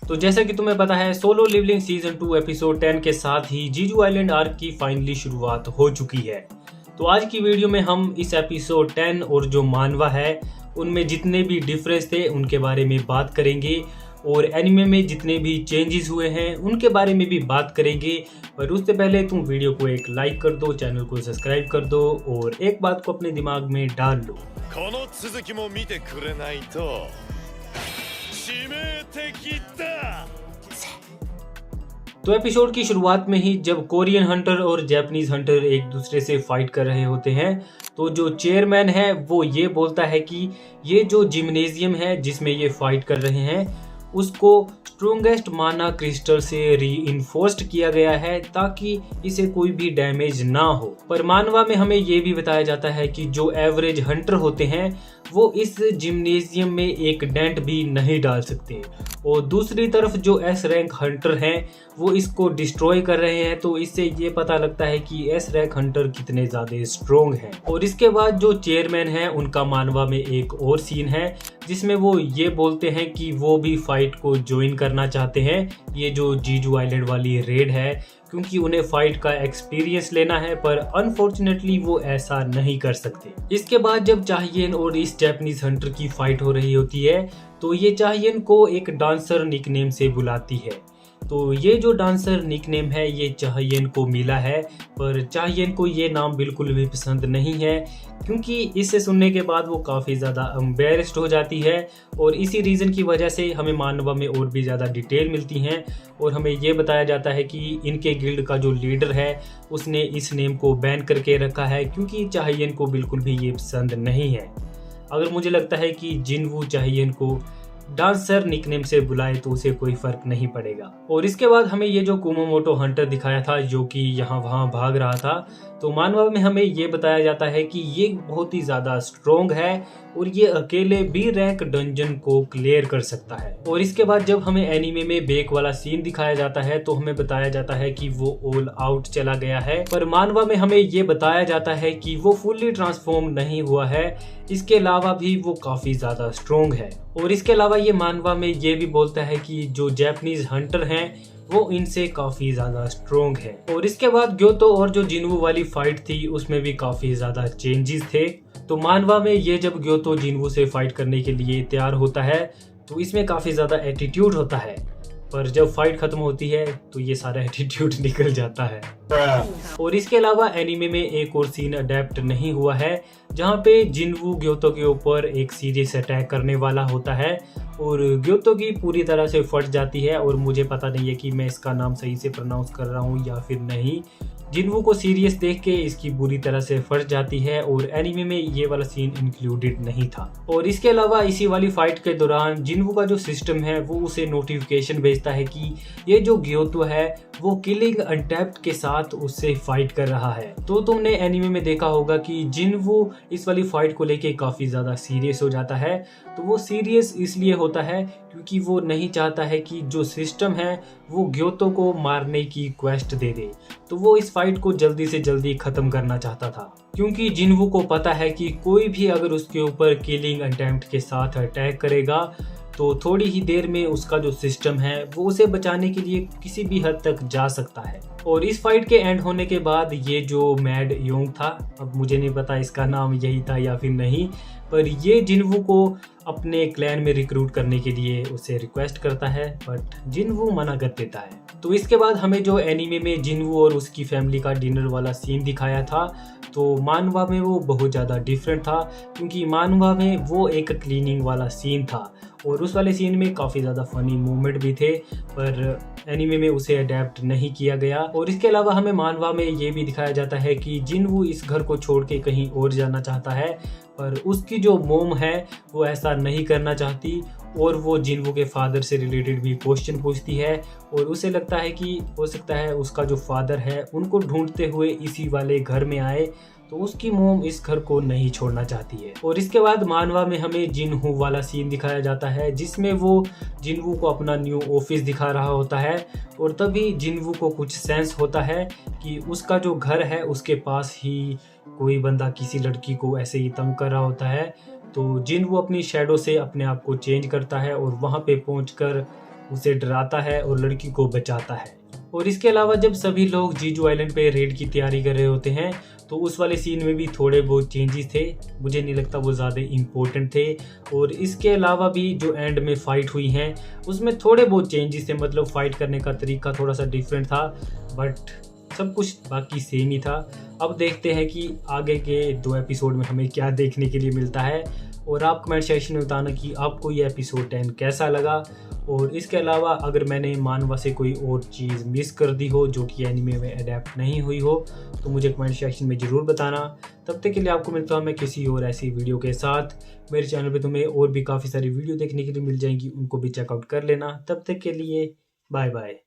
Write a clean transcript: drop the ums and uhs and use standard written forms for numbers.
तो जैसा कि तुम्हें पता है, सोलो लेवलिंग सीजन 2 एपिसोड 10 के साथ ही जीजू आइलैंड आर्क की फाइनली शुरुआत हो चुकी है। तो आज की वीडियो में हम इस एपिसोड 10 और जो मानवा है उनमें जितने भी डिफरेंस थे उनके बारे में बात करेंगे और एनिमे में जितने भी चेंजेस हुए हैं उनके बारे में भी बात करेंगे। पर उससे पहले तुम वीडियो को एक लाइक कर दो, चैनल को सब्सक्राइब कर दो और एक बात को अपने दिमाग में डाल लो। この続きも見てくれないと致命的だ。 तो एपिसोड की शुरुआत में ही जब कोरियन हंटर और जापानीज हंटर एक दूसरे से फाइट कर रहे होते हैं तो जो चेयरमैन है वो ये बोलता है कि ये जो जिम्नेजियम है जिसमें ये फाइट कर रहे हैं उसको स्ट्रोंगेस्ट माना क्रिस्टल से रीइंफोर्स्ड किया गया है ताकि इसे कोई भी डैमेज ना हो। पर मानवा में हमें ये भी बताया जाता है कि जो एवरेज हंटर होते हैं वो इस जिम्नेजियम में एक डेंट भी नहीं डाल सकते और दूसरी तरफ जो एस रैंक हंटर हैं वो इसको डिस्ट्रॉय कर रहे हैं। तो इससे ये पता लगता है कि एस रैंक हंटर कितने ज़्यादा स्ट्रोंग हैं। और इसके बाद जो चेयरमैन है उनका मानवा में एक और सीन है जिसमें वो ये बोलते हैं कि वो भी फाइट को ज्वाइन करना चाहते हैं, ये जो जीजू आइलैंड वाली रेड है, क्योंकि उन्हें फाइट का एक्सपीरियंस लेना है। पर अनफॉर्चुनेटली वो ऐसा नहीं कर सकते। इसके बाद जब चाहियन और इस जापानीज हंटर की फाइट हो रही होती है तो ये चाहियन को एक डांसर निकनेम से बुलाती है। तो ये जो डांसर निकनेम है ये चाहियन को मिला है, पर चाहियन को ये नाम बिल्कुल भी पसंद नहीं है क्योंकि इसे सुनने के बाद वो काफ़ी ज़्यादा एम्बेरस्ड हो जाती है और इसी रीज़न की वजह से हमें मानवा में और भी ज़्यादा डिटेल मिलती हैं और हमें ये बताया जाता है कि इनके गिल्ड का जो लीडर है उसने इस नेम को बैन करके रखा है क्योंकि चाहियन को बिल्कुल भी ये पसंद नहीं है। अगर मुझे लगता है कि जिनवू चाहियन को डांसर निकनेम से बुलाए तो उसे कोई फर्क नहीं पड़ेगा। और इसके बाद हमें ये जो कुमामोटो हंटर दिखाया था जो कि यहाँ वहाँ भाग रहा था, तो मानवा में हमें ये बताया जाता है कि ये बहुत ही ज़्यादा स्ट्रोंग है और ये अकेले बी रैंक डंजन को क्लियर कर सकता है। और इसके बाद जब हमें एनीमे में बेक वाला सीन दिखाया जाता है तो हमें बताया जाता है कि वो ऑल आउट चला गया है, पर मानवा में हमें ये बताया जाता है कि वो फुल्ली ट्रांसफॉर्म नहीं हुआ है, इसके अलावा भी वो काफ़ी ज़्यादा स्ट्रोंग है। और इसके अलावा ये मानवा में ये भी बोलता है कि जो जापानीज हंटर हैं वो इनसे काफ़ी ज़्यादा स्ट्रोंग है। और इसके बाद ग्योतो और जो जिनवू वाली फाइट थी उसमें भी काफ़ी ज़्यादा चेंजेस थे। तो मानवा में ये जब ग्योतो जिनवू से फाइट करने के लिए तैयार होता है तो इसमें काफ़ी ज़्यादा एटीट्यूड होता है, पर जब फाइट खत्म होती है तो ये सारा एटीट्यूड निकल जाता है। और इसके अलावा एनीमे में एक और सीन अडेप्ट नहीं हुआ है जहाँ पे जिनवू ग्योतो के ऊपर एक सीरियस अटैक करने वाला होता है और ग्योतो की पूरी तरह से फट जाती है। और मुझे पता नहीं है कि मैं इसका नाम सही से प्रोनाउंस कर रहा हूँ या फिर नहीं। जिनवू को सीरियस देख के इसकी बुरी तरह से फट जाती है और एनीमे में ये वाला सीन इंक्लूडेड नहीं था। और इसके अलावा इसी वाली फाइट के दौरान जिनवू का जो सिस्टम है वो उसे नोटिफिकेशन भेजता है कि ये जो ग्योतो है वो किलिंग अनटैप्ड के साथ उससे फाइट कर रहा है। तो तुमने एनीमे में देखा होगा कि जिनवू इस वाली फाइट को लेके काफ़ी ज़्यादा सीरियस हो जाता है। तो वो सीरियस इसलिए होता है क्योंकि वो नहीं चाहता है कि जो सिस्टम है वो ग्योतो को मारने की क्वेस्ट दे दे। तो वो इस फाइट को जल्दी से जल्दी ख़त्म करना चाहता था क्योंकि जिनवू को पता है कि कोई भी अगर उसके ऊपर किलिंग अटेम्प्ट के साथ अटैक करेगा तो थोड़ी ही देर में उसका जो सिस्टम है वो उसे बचाने के लिए किसी भी हद तक जा सकता है। और इस फाइट के एंड होने के बाद ये जो मैड योंग था, अब मुझे नहीं पता इसका नाम यही था या फिर नहीं, पर ये जिनवू को अपने क्लैन में रिक्रूट करने के लिए उसे रिक्वेस्ट करता है बट जिनवू मना कर देता है। तो इसके बाद हमें जो एनीमे में जिनवू और उसकी फैमिली का डिनर वाला सीन दिखाया था तो मानवा में वो बहुत ज़्यादा डिफरेंट था क्योंकि मानवा में वो एक क्लीनिंग वाला सीन था और उस वाले सीन में काफ़ी ज़्यादा फनी मोमेंट भी थे, पर एनीमे में उसे अडेप्ट नहीं किया गया। और इसके अलावा हमें मानवा में ये भी दिखाया जाता है कि जिनवू इस घर को छोड़ के कहीं और जाना चाहता है, पर उसकी जो मोम है वो ऐसा नहीं करना चाहती और वो जिनवू के फादर से रिलेटेड भी क्वेश्चन पूछती है और उसे लगता है कि हो सकता है उसका जो फादर है उनको ढूंढते हुए इसी वाले घर में आए, तो उसकी मोम इस घर को नहीं छोड़ना चाहती है। और इसके बाद मानवा में हमें जिनहू वाला सीन दिखाया जाता है जिसमें वो जिनवू को अपना न्यू ऑफिस दिखा रहा होता है और तभी जिनवू को कुछ सेंस होता है कि उसका जो घर है उसके पास ही कोई बंदा किसी लड़की को ऐसे ही तंग कर रहा होता है। तो जिनवू अपनी शैडो से अपने आप को चेंज करता है और वहाँ पे पहुँचकर उसे डराता है और लड़की को बचाता है। और इसके अलावा जब सभी लोग जीजू आइलैंड पे रेड की तैयारी कर रहे होते हैं तो उस वाले सीन में भी थोड़े बहुत चेंजेस थे, मुझे नहीं लगता वो ज़्यादा इम्पोर्टेंट थे। और इसके अलावा भी जो एंड में फ़ाइट हुई हैं उसमें थोड़े बहुत चेंजेस थे, मतलब फ़ाइट करने का तरीका थोड़ा सा डिफरेंट था, बट सब कुछ बाकी सेम ही था। अब देखते हैं कि आगे के 2 एपिसोड में हमें क्या देखने के लिए मिलता है। और आप कमेंट सेक्शन में बताना कि आपको ये एपिसोड 10 कैसा लगा। और इसके अलावा अगर मैंने मानवा से कोई और चीज़ मिस कर दी हो जो कि एनिमे में अडेप्ट नहीं हुई हो तो मुझे कमेंट सेक्शन में ज़रूर बताना। तब तक के लिए आपको मिलता हूँ मैं किसी और ऐसी वीडियो के साथ। मेरे चैनल पे तुम्हें और भी काफ़ी सारी वीडियो देखने के लिए मिल जाएंगी, उनको भी चेकआउट कर लेना। तब तक के लिए बाय बाय।